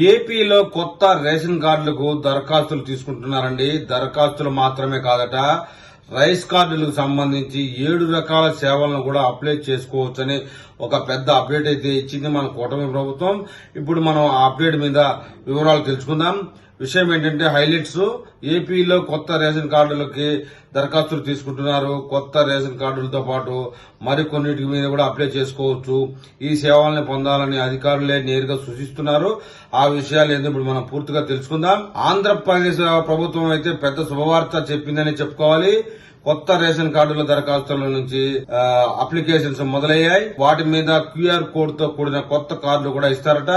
ఏపీలో కొత్త రేషన్ కార్డులకు దరఖాస్తులు తీసుకుంటున్నారండి. దరఖాస్తులు మాత్రమే కాదట, రైస్ కార్డులకు సంబంధించి 7 రకాల సేవలను కూడా అప్లై చేసుకోవచ్చని ఒక పెద్ద అప్డేట్ అయితే ఇచ్చింది మన కూటమి ప్రభుత్వం. ఇప్పుడు మనం ఆ అప్డేట్ మీద వివరాలు తెలుసుకుందాం. విషయం ఏంటంటే హైలైట్స్. ఏపీలో కొత్త రేషన్ కార్డులకి దరఖాస్తులు తీసుకుంటున్నారు. కొత్త రేషన్ కార్డులతో పాటు మరికొన్నిటి మీద కూడా అప్లై చేసుకోవచ్చు. ఈ సేవల్ని పొందాలని అధికారులే నేరుగా సూచిస్తున్నారు. ఆ విషయాలు ఏందో ఇప్పుడు మనం పూర్తిగా తెలుసుకుందాం. ఆంధ్రప్రదేశ్ ప్రభుత్వం అయితే పెద్ద శుభవార్త చెప్పిందని చెప్పుకోవాలి. కొత్త రేషన్ కార్డుల దరఖాస్తుల నుంచి అప్లికేషన్స్ మొదలయ్యాయి. వాటి మీద క్యూఆర్ కోడ్ తో కూడిన కొత్త కార్డులు కూడా ఇస్తారట.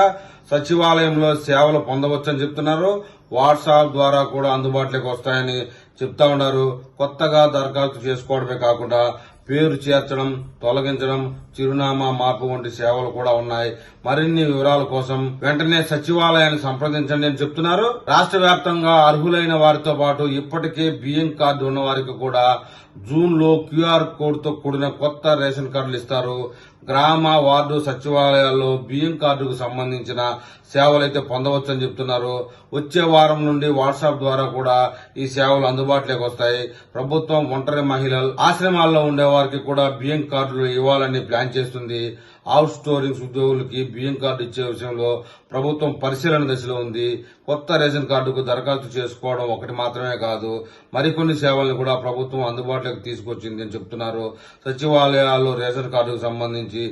సచివాలయంలో సేవలు పొందవచ్చని చెప్తున్నారు. వాట్సాప్ ద్వారా కూడా అందుబాటులోకి వస్తాయని చెప్తా ఉన్నారు. కొత్తగా దరఖాస్తు చేసుకోవడమే కాకుండా పేరు చేర్చడం, తొలగించడం, చిరునామా మార్పు వంటి సేవలు కూడా ఉన్నాయి. మరిన్ని వివరాల కోసం వెంటనే సచివాలయాన్ని సంప్రదించండి అని చెప్తున్నారు. రాష్ట్ర వ్యాప్తంగా అర్హులైన వారితో పాటు ఇప్పటికే బియ్యం కార్డు ఉన్న వారికి కూడా జూన్ లో క్యూఆర్ కోడ్ తో కూడిన కొత్త రేషన్ కార్డులు ఇస్తారు. గ్రామ, వార్డు సచివాలయాల్లో బియ్యం కార్డుకు సంబంధించిన సేవలైతే పొందవచ్చని చెప్తున్నారు. వచ్చే వారం నుండి వాట్సాప్ ద్వారా కూడా ఈ సేవలు అందుబాటులోకి వస్తాయి. ప్రభుత్వం ఒంటరి మహిళలు, ఆశ్రమాల్లో ఉండే వారికి కూడా బియ్యం కార్డులు ఇవ్వాలని ప్లాన్ చేస్తుంది. అవుట్ స్టోరింగ్స్ ఉద్యోగులకి బియ్యం కార్డు ఇచ్చే విషయంలో ప్రభుత్వం పరిశీలన దశలో ఉంది. కొత్త రేషన్ కార్డుకు దరఖాస్తు చేసుకోవడం ఒకటి మాత్రమే కాదు, మరికొన్ని సేవలను కూడా ప్రభుత్వం అందుబాటులోకి తీసుకొచ్చింది అని చెప్తున్నారు. సచివాలయాల్లో రేషన్ కార్డుకు సంబంధించి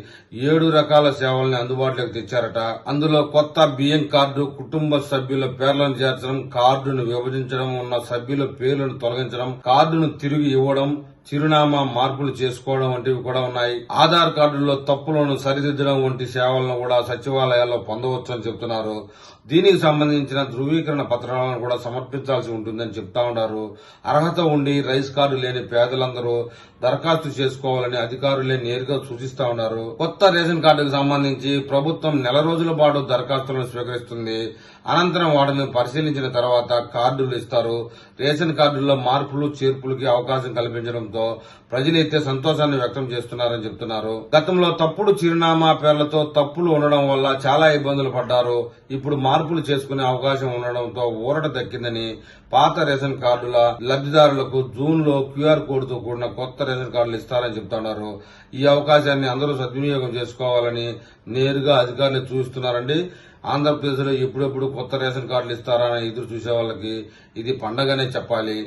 7 రకాల సేవల్ని అందుబాటులోకి తెచ్చారట. అందులో కొత్త బియ్యం కార్డు, కుటుంబ సభ్యుల పేర్లను చేర్చడం, కార్డును విభజించడం, ఉన్న సభ్యుల పేర్లను తొలగించడం, కార్డును తిరిగి ఇవ్వడం, చిరునామా మార్పులు చేసుకోవడం వంటివి కూడా ఉన్నాయి. ఆధార్ కార్డుల్లో తప్పులను సరిదిద్దడం వంటి సేవలను కూడా సచివాలయాల్లో పొందవచ్చని చెప్తున్నారు. దీనికి సంబంధించిన ధృవీకరణ పత్రాలను కూడా సమర్పించాల్సి ఉంటుందని చెప్తా ఉన్నారు. అర్హత ఉండి రైస్ కార్డు లేని పేదలందరూ దరఖాస్తు చేసుకోవాలని అధికారులే నేరుగా సూచిస్తా ఉన్నారు. కొత్త రేషన్ కార్డుకు సంబంధించి ప్రభుత్వం నెల రోజుల పాటు దరఖాస్తులను స్వీకరిస్తుంది. అనంతరం వాటిని పరిశీలించిన తర్వాత కార్డులు ఇస్తారు. రేషన్ కార్డుల్లో మార్పులు, చేర్పులకి అవకాశం కల్పించడంతో ప్రజలైతే సంతోషాన్ని వ్యక్తం చేస్తున్నారని చెప్తున్నారు. గతంలో తప్పుడు చిరునామా పేర్లతో తప్పులు ఉండడం వల్ల చాలా ఇబ్బందులు పడ్డారు. ఇప్పుడు మార్పులు చేసుకునే అవకాశం ఉండడంతో ఊరట దక్కిందని పాత రేషన్ కార్డుల లబ్దిదారులకు జూన్ లో క్యూఆర్ కోడ్ తో కూడిన కొత్త రేషన్ కార్డులు ఇస్తారని చెప్తున్నారు. ఈ అవకాశాన్ని అందరూ సద్వినియోగం చేసుకోవాలని నేరుగా అధికారులు చూస్తున్నారండి. ఆంధ్రప్రదేశ్ లో ఎప్పుడెప్పుడు కొత్త రేషన్ కార్డులు ఇస్తారా అని ఎదురు చూసే వాళ్ళకి ఇది పండగనే చెప్పాలి.